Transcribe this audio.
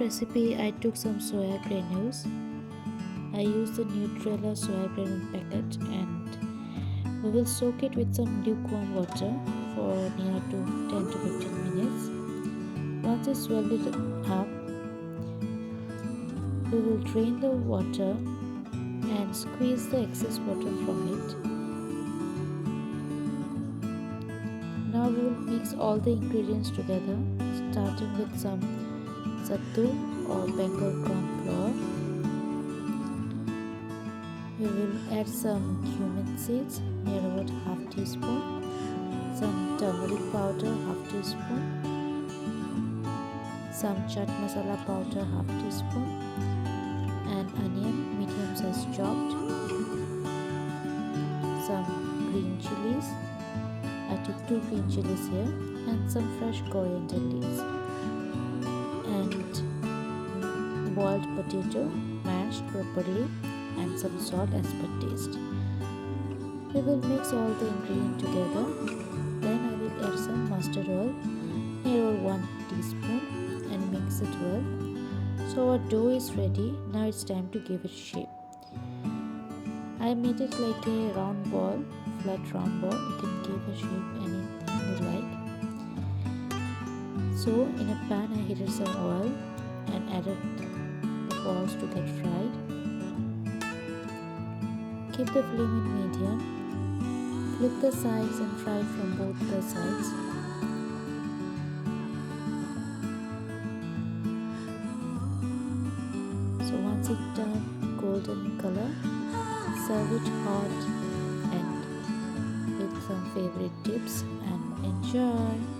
recipe, I took some soya granules. I used the Nutrella soya granule packet and we will soak it with some lukewarm water for near to 10 to 15 minutes. Once it's swelled it up, we will drain the water and squeeze the excess water from it. Now we will mix all the ingredients together, starting with some sattu or Bengal corn flour. We will add some cumin seeds, near about half teaspoon, some turmeric powder half teaspoon, some chaat masala powder half teaspoon, an onion medium size chopped, some green chilies. I took 2 green chilies here and some fresh coriander leaves and boiled potato mashed properly and some salt as per taste. We will mix all the ingredients together. Then I will add some mustard oil, near 1 teaspoon, and mix it well. So our dough is ready. Now it's time to give it shape. I made it like a round ball, flat round ball. You can give a shape anything you like. So in a pan I heated some oil and added the balls to get fried. Keep the flame in medium. Flip the sides and fry from both the sides. So once it turned golden in color, serve it hot and with some favorite dips and enjoy.